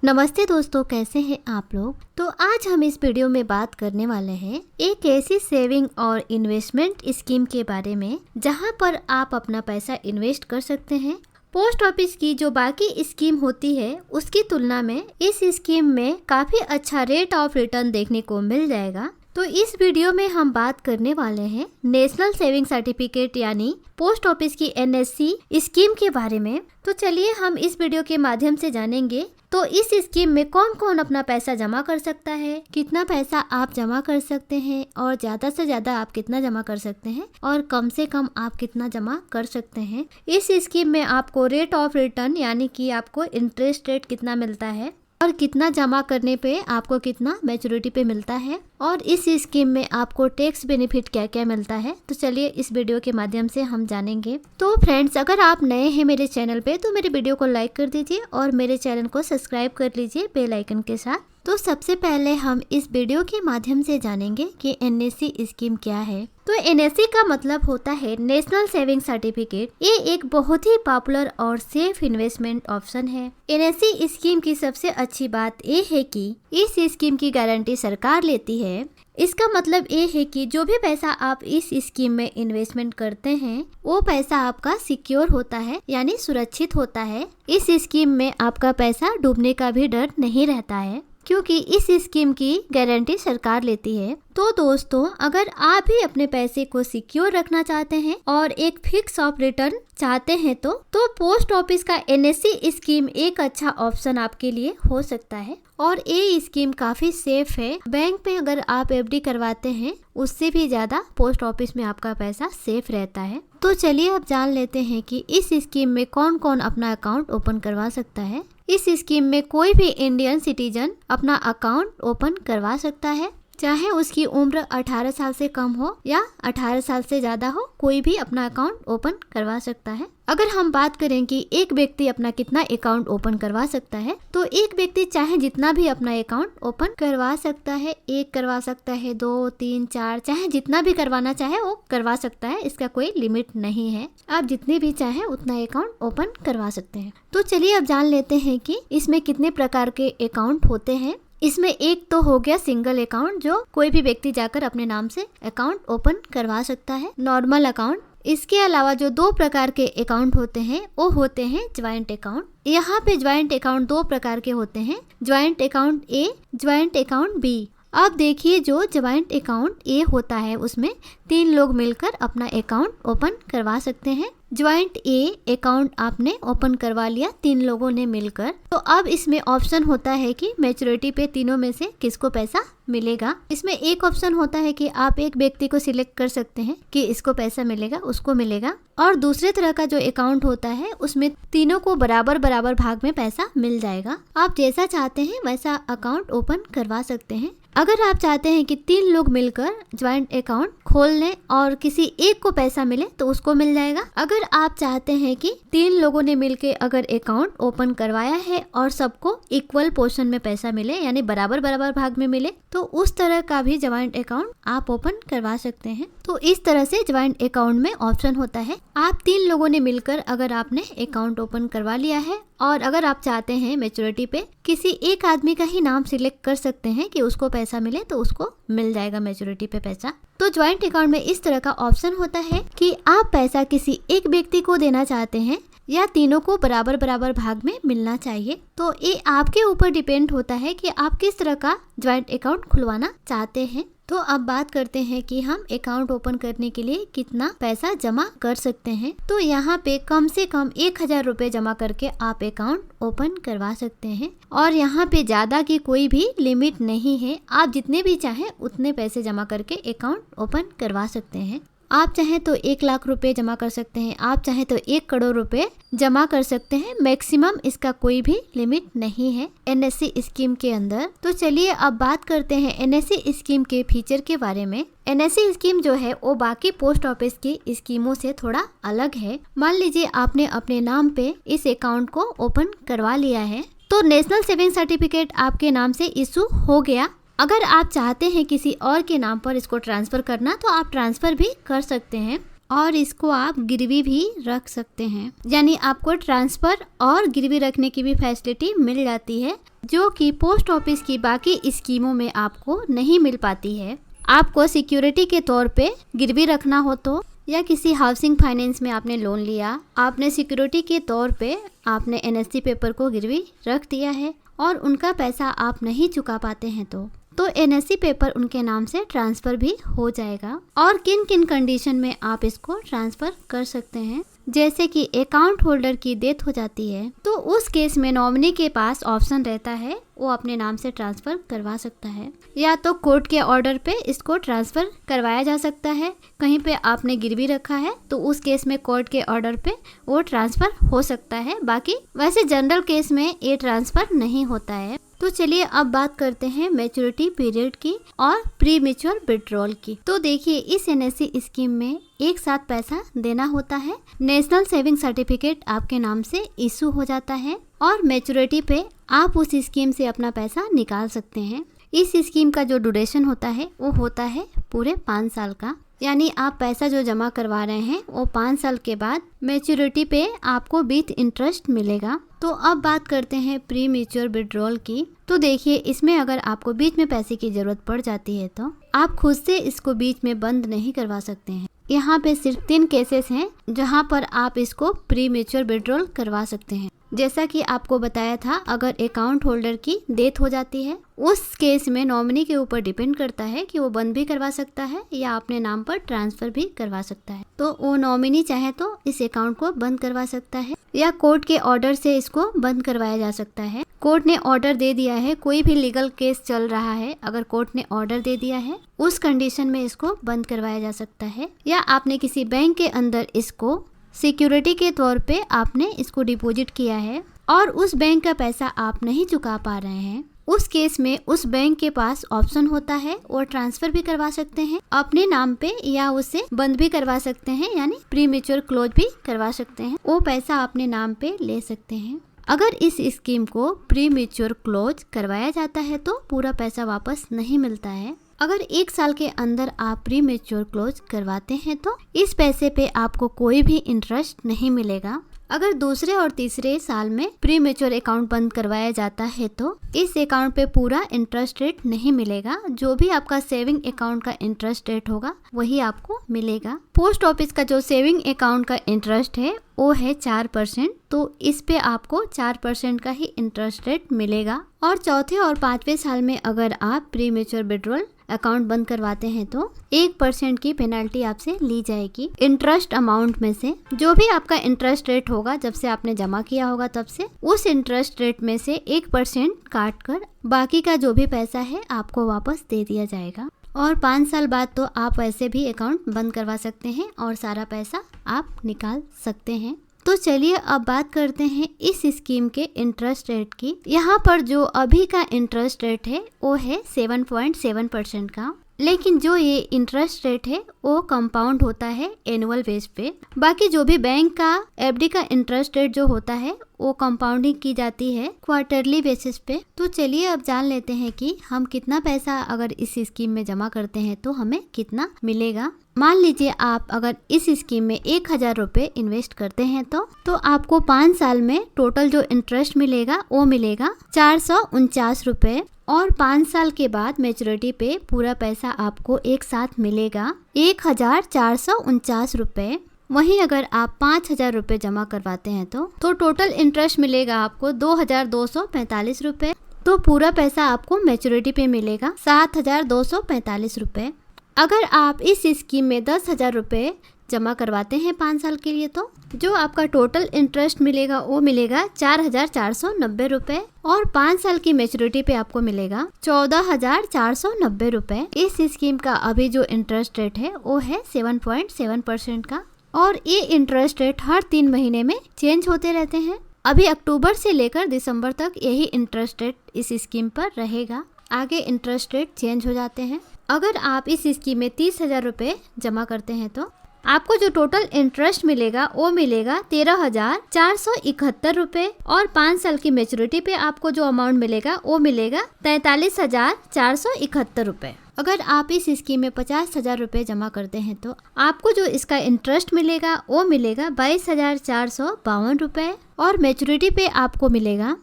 नमस्ते दोस्तों, कैसे हैं आप लोग। तो आज हम इस वीडियो में बात करने वाले हैं एक ऐसी सेविंग और इन्वेस्टमेंट स्कीम के बारे में जहां पर आप अपना पैसा इन्वेस्ट कर सकते हैं। पोस्ट ऑफिस की जो बाकी स्कीम होती है उसकी तुलना में इस स्कीम में काफी अच्छा रेट ऑफ रिटर्न देखने को मिल जाएगा। तो इस वीडियो में हम बात करने वाले हैं नेशनल सेविंग सर्टिफिकेट यानी पोस्ट ऑफिस की NSC स्कीम के बारे में। तो चलिए हम इस वीडियो के माध्यम से जानेंगे तो इस स्कीम में कौन कौन अपना पैसा जमा कर सकता है, कितना पैसा आप जमा कर सकते हैं और ज़्यादा से ज़्यादा आप कितना जमा कर सकते हैं और कम से कम आप कितना जमा कर सकते हैं। इस स्कीम में आपको रेट ऑफ रिटर्न यानी कि आपको इंटरेस्ट रेट कितना मिलता है और कितना जमा करने पे आपको कितना मैच्योरिटी पे मिलता है और इस स्कीम में आपको टैक्स बेनिफिट क्या क्या मिलता है। तो चलिए इस वीडियो के माध्यम से हम जानेंगे। तो फ्रेंड्स, अगर आप नए हैं मेरे चैनल पे तो मेरे वीडियो को लाइक कर दीजिए और मेरे चैनल को सब्सक्राइब कर लीजिए बेल आइकन के साथ। तो सबसे पहले हम इस वीडियो के माध्यम से जानेंगे कि NSC स्कीम क्या है। तो NSC का मतलब होता है नेशनल सेविंग सर्टिफिकेट। ये एक बहुत ही पॉपुलर और सेफ इन्वेस्टमेंट ऑप्शन है। NSC स्कीम की सबसे अच्छी बात ये है कि इस स्कीम की गारंटी सरकार लेती है। इसका मतलब ये है कि जो भी पैसा आप इस स्कीम में इन्वेस्टमेंट करते हैं वो पैसा आपका सिक्योर होता है यानी सुरक्षित होता है। इस स्कीम में आपका पैसा डूबने का भी डर नहीं रहता है क्योंकि इस स्कीम की गारंटी सरकार लेती है। तो दोस्तों, अगर आप भी अपने पैसे को सिक्योर रखना चाहते हैं और एक फिक्स ऑफ रिटर्न चाहते हैं तो पोस्ट ऑफिस का NSC स्कीम एक अच्छा ऑप्शन आपके लिए हो सकता है। और ये स्कीम काफी सेफ है। बैंक में अगर आप FD करवाते हैं उससे भी ज्यादा पोस्ट ऑफिस में आपका पैसा सेफ रहता है। तो चलिए अब जान लेते हैं कि इस स्कीम में कौन कौन अपना अकाउंट ओपन करवा सकता है। इस स्कीम में कोई भी इंडियन सिटीजन अपना अकाउंट ओपन करवा सकता है, चाहे उसकी उम्र 18 साल से कम हो या 18 साल से ज्यादा हो, कोई भी अपना अकाउंट ओपन करवा सकता है। अगर हम बात करें कि एक व्यक्ति अपना कितना अकाउंट ओपन करवा सकता है तो एक व्यक्ति चाहे जितना भी अपना अकाउंट ओपन करवा सकता है। 1 करवा सकता है, 2, 3, 4, चाहे जितना भी करवाना चाहे वो करवा सकता है। इसका कोई लिमिट नहीं है, आप जितने भी चाहे उतना अकाउंट ओपन करवा सकते हैं। तो चलिए अब जान लेते हैं कि इसमें कितने प्रकार के अकाउंट होते हैं। इसमें एक तो हो गया सिंगल अकाउंट जो कोई भी व्यक्ति जाकर अपने नाम से अकाउंट ओपन करवा सकता है, नॉर्मल अकाउंट। इसके अलावा जो 2 प्रकार के अकाउंट होते हैं वो होते हैं ज्वाइंट अकाउंट। यहाँ पे ज्वाइंट अकाउंट 2 प्रकार के होते हैं, joint account A, joint account B। अब देखिए, जो ज्वाइंट अकाउंट A होता है उसमें 3 लोग मिलकर अपना अकाउंट ओपन करवा सकते हैं। ज्वाइंट A अकाउंट आपने ओपन करवा लिया 3 लोगों ने मिलकर, तो अब इसमें ऑप्शन होता है कि मैच्योरिटी पे तीनों में से किसको पैसा मिलेगा। इसमें एक ऑप्शन होता है कि आप एक व्यक्ति को सिलेक्ट कर सकते हैं कि इसको पैसा मिलेगा, उसको मिलेगा। और दूसरे तरह का जो अकाउंट होता है उसमें तीनों को बराबर बराबर भाग में पैसा मिल जाएगा। आप जैसा चाहते हैं वैसा अकाउंट ओपन करवा सकते हैं। अगर आप चाहते हैं कि 3 लोग मिलकर ज्वाइंट अकाउंट खोल लें और किसी एक को पैसा मिले तो उसको मिल जाएगा। अगर आप चाहते हैं कि 3 लोगों ने मिलकर अगर अकाउंट ओपन करवाया है और सबको इक्वल पोर्शन में पैसा मिले यानी बराबर बराबर भाग में मिले तो उस तरह का भी ज्वाइंट अकाउंट आप ओपन करवा सकते हैं। तो इस तरह से ज्वाइंट अकाउंट में ऑप्शन होता है। आप 3 लोगों ने मिलकर अगर आपने अकाउंट ओपन करवा लिया है और अगर आप चाहते हैं मैच्योरिटी पे किसी एक आदमी का ही नाम सिलेक्ट कर सकते हैं कि उसको पैसा मिले तो उसको मिल जाएगा मैच्योरिटी पे पैसा। तो ज्वाइंट अकाउंट में इस तरह का ऑप्शन होता है कि आप पैसा किसी एक व्यक्ति को देना चाहते हैं या तीनों को बराबर बराबर भाग में मिलना चाहिए। तो ये आपके ऊपर डिपेंड होता है कि आप किस तरह का ज्वाइंट अकाउंट खुलवाना चाहते हैं। तो अब बात करते हैं कि हम अकाउंट ओपन करने के लिए कितना पैसा जमा कर सकते हैं। तो यहाँ पे कम से कम 1000 रुपए जमा करके आप अकाउंट ओपन करवा सकते हैं और यहाँ पे ज्यादा की कोई भी लिमिट नहीं है। आप जितने भी चाहें उतने पैसे जमा करके अकाउंट ओपन करवा सकते हैं। आप चाहें तो 1 लाख रुपए जमा कर सकते हैं, आप चाहें तो 1 करोड़ रुपए जमा कर सकते हैं। मैक्सिमम इसका कोई भी लिमिट नहीं है NSC स्कीम के अंदर। तो चलिए अब बात करते हैं NSC स्कीम के फीचर के बारे में। NSC स्कीम जो है वो बाकी पोस्ट ऑफिस की स्कीमों से थोड़ा अलग है। मान लीजिए आपने अपने नाम पे इस अकाउंट को ओपन करवा लिया है तो नेशनल सेविंग सर्टिफिकेट आपके नाम से इशू हो गया। अगर आप चाहते हैं किसी और के नाम पर इसको ट्रांसफर करना तो आप ट्रांसफर भी कर सकते हैं। और इसको आप गिरवी भी रख सकते हैं, यानी आपको ट्रांसफर और गिरवी रखने की भी फैसिलिटी मिल जाती है, जो कि पोस्ट ऑफिस की बाकी स्कीमों में आपको नहीं मिल पाती है। आपको सिक्योरिटी के तौर पे गिरवी रखना हो तो, या किसी हाउसिंग फाइनेंस में आपने लोन लिया, आपने सिक्योरिटी के तौर पे आपने एनएससी पेपर को गिरवी रख दिया है और उनका पैसा आप नहीं चुका पाते हैं तो एनएससी पेपर उनके नाम से ट्रांसफ़र भी हो जाएगा। और किन किन कंडीशन में आप इसको ट्रांसफ़र कर सकते हैं, जैसे कि अकाउंट होल्डर की डेथ हो जाती है तो उस केस में नॉमिनी के पास ऑप्शन रहता है, वो अपने नाम से ट्रांसफ़र करवा सकता है, या तो कोर्ट के ऑर्डर पे इसको ट्रांसफ़र करवाया जा सकता है। कहीं पे आपने गिरवी रखा है तो उस केस में कोर्ट के ऑर्डर पे वो ट्रांसफ़र हो सकता है, बाकी वैसे जनरल केस में ये ट्रांसफ़र नहीं होता है। तो चलिए अब बात करते हैं मैच्योरिटी पीरियड की और प्री मैच्योर विड्रॉल की। तो देखिए, इस एनएससी स्कीम में एक साथ पैसा देना होता है। नेशनल सेविंग सर्टिफिकेट आपके नाम से इशू हो जाता है और मैच्योरिटी पे आप उस स्कीम से अपना पैसा निकाल सकते हैं। इस स्कीम का जो ड्यूरेशन होता है वो होता है पूरे 5 साल का, यानी आप पैसा जो जमा करवा रहे हैं वो 5 साल के बाद मैच्योरिटी पे आपको विथ इंटरेस्ट मिलेगा। तो अब बात करते हैं प्री मैच्योर विड्रॉल की। तो देखिए, इसमें अगर आपको बीच में पैसे की जरूरत पड़ जाती है तो आप खुद से इसको बीच में बंद नहीं करवा सकते हैं। यहाँ पे सिर्फ 3 केसेस हैं जहाँ पर आप इसको प्री मैच्योर विड्रॉल करवा सकते हैं। जैसा कि आपको बताया था, अगर अकाउंट होल्डर की डेथ हो जाती है उस केस में नॉमिनी के ऊपर डिपेंड करता है कि वो बंद भी करवा सकता है या अपने नाम पर ट्रांसफर भी करवा सकता है। तो वो नॉमिनी चाहे तो इस अकाउंट को बंद करवा सकता है या कोर्ट के ऑर्डर से इसको बंद करवाया जा सकता है। कोर्ट ने ऑर्डर दे दिया है, कोई भी लीगल केस चल रहा है, अगर कोर्ट ने ऑर्डर दे दिया है उस कंडीशन में इसको बंद करवाया जा सकता है। या आपने किसी बैंक के अंदर इसको सिक्योरिटी के तौर पे आपने इसको डिपॉजिट किया है और उस बैंक का पैसा आप नहीं चुका पा रहे हैं, उस केस में उस बैंक के पास ऑप्शन होता है और ट्रांसफर भी करवा सकते हैं अपने नाम पे या उसे बंद भी करवा सकते हैं, यानी प्री मैच्योर क्लोज भी करवा सकते हैं। वो पैसा अपने नाम पे ले सकते हैं। अगर इस स्कीम को प्री मैच्योर क्लोज करवाया जाता है तो पूरा पैसा वापस नहीं मिलता है। अगर 1 साल के अंदर आप प्री मैच्योर क्लोज करवाते हैं तो इस पैसे पे आपको कोई भी इंटरेस्ट नहीं मिलेगा। अगर दूसरे और तीसरे साल में प्री मैच्योर अकाउंट बंद करवाया जाता है तो इस अकाउंट पे पूरा इंटरेस्ट रेट नहीं मिलेगा। जो भी आपका सेविंग अकाउंट का इंटरेस्ट रेट होगा वही आपको मिलेगा। पोस्ट ऑफिस का जो सेविंग अकाउंट का इंटरेस्ट है वो है 4%, तो इस पे आपको 4% का ही इंटरेस्ट रेट मिलेगा। और चौथे और 5वें साल में अगर आप प्री मैच्योर विड्रॉल अकाउंट बंद करवाते हैं तो 1% की पेनल्टी आपसे ली जाएगी। इंटरेस्ट अमाउंट में से जो भी आपका इंटरेस्ट रेट होगा जब से आपने जमा किया होगा तब से उस इंटरेस्ट रेट में से 1% काट कर बाकी का जो भी पैसा है आपको वापस दे दिया जाएगा। और 5 साल बाद तो आप वैसे भी अकाउंट बंद करवा सकते हैं और सारा पैसा आप निकाल सकते हैं। तो चलिए अब बात करते हैं इस स्कीम के इंटरेस्ट रेट की। यहाँ पर जो अभी का इंटरेस्ट रेट है वो है 7.7% का, लेकिन जो ये इंटरेस्ट रेट है वो कंपाउंड होता है एनुअल बेस पे। बाकी जो भी बैंक का एफडी का इंटरेस्ट रेट जो होता है वो कंपाउंडिंग की जाती है क्वार्टरली बेसिस पे। तो चलिए अब जान लेते हैं कि हम कितना पैसा अगर इस स्कीम में जमा करते हैं तो हमें कितना मिलेगा। मान लीजिए आप अगर इस स्कीम में 1000 रुपए इन्वेस्ट करते हैं तो आपको 5 साल में टोटल जो इंटरेस्ट मिलेगा वो मिलेगा 449 रुपए। और 5 साल के बाद मैच्योरिटी पे पूरा पैसा आपको एक साथ मिलेगा 1449 रुपए। वहीं अगर आप 5000 रुपए जमा करवाते हैं तो टोटल इंटरेस्ट मिलेगा आपको 2245 रुपए। तो पूरा पैसा आपको मैच्योरिटी पे मिलेगा 7245 रुपए। अगर आप इस स्कीम में 10,000 रुपए जमा करवाते हैं 5 साल के लिए तो जो आपका टोटल इंटरेस्ट मिलेगा वो मिलेगा 4490 रुपए और 5 साल की मैच्योरिटी पे आपको मिलेगा 14490 रुपए। इस स्कीम का अभी जो इंटरेस्ट रेट है वो है 7.7% का और ये इंटरेस्ट रेट हर 3 महीने में चेंज होते रहते हैं। अभी अक्टूबर से लेकर दिसंबर तक यही इंटरेस्ट रेट इस स्कीम पर रहेगा, आगे इंटरेस्ट रेट चेंज हो जाते हैं। अगर आप इस स्कीम में 30,000 रुपए जमा करते हैं तो आपको जो टोटल इंटरेस्ट मिलेगा वो मिलेगा 13,471 रुपए और 5 साल की मेच्योरिटी पे आपको जो अमाउंट मिलेगा वो मिलेगा 43,471 रुपए। अगर आप इस स्कीम में 50,000 रुपए जमा करते हैं तो आपको जो इसका इंटरेस्ट मिलेगा वो मिलेगा 22,452 रुपए और मेच्योरिटी पे आपको मिलेगा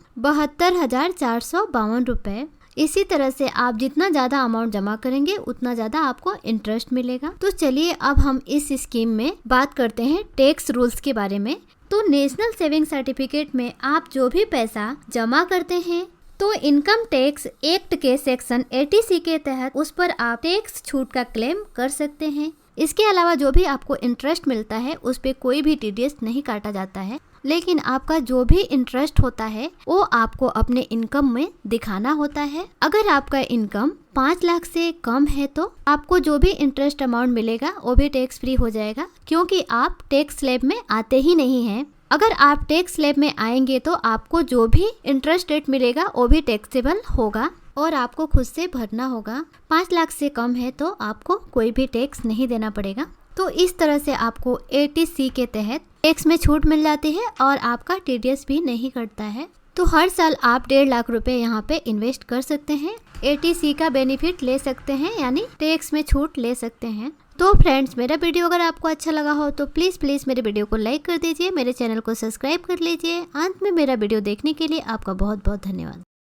72,452 रुपए। इसी तरह से आप जितना ज़्यादा अमाउंट जमा करेंगे उतना ज़्यादा आपको इंटरेस्ट मिलेगा। तो चलिए अब हम इस स्कीम में बात करते हैं टैक्स रूल्स के बारे में। तो नेशनल सेविंग सर्टिफिकेट में आप जो भी पैसा जमा करते हैं तो इनकम टैक्स एक्ट के सेक्शन 80C के तहत उस पर आप टैक्स छूट का क्लेम कर सकते हैं। इसके अलावा जो भी आपको इंटरेस्ट मिलता है उस पे कोई भी टीडीएस नहीं काटा जाता है, लेकिन आपका जो भी इंटरेस्ट होता है वो आपको अपने इनकम में दिखाना होता है। अगर आपका इनकम 5 लाख से कम है तो आपको जो भी इंटरेस्ट अमाउंट मिलेगा वो भी टैक्स फ्री हो जाएगा, क्योंकि आप टैक्स स्लैब में आते ही नहीं हैं। अगर आप टैक्स स्लैब में आएंगे तो आपको जो भी इंटरेस्ट रेट मिलेगा वो भी टैक्सेबल होगा और आपको खुद से भरना होगा। 5 लाख से कम है तो आपको कोई भी टैक्स नहीं देना पड़ेगा। तो इस तरह से आपको 80C के तहत टैक्स में छूट मिल जाती है और आपका टीडीएस भी नहीं कटता है। तो हर साल आप 1.5 लाख रुपए यहाँ पे इन्वेस्ट कर सकते हैं, 80C का बेनिफिट ले सकते हैं, यानी टैक्स में छूट ले सकते हैं। तो फ्रेंड्स, मेरा वीडियो अगर आपको अच्छा लगा हो तो प्लीज़ मेरे वीडियो को लाइक कर दीजिए, मेरे चैनल को सब्सक्राइब कर लीजिए। अंत में मेरा वीडियो देखने के लिए आपका बहुत बहुत धन्यवाद।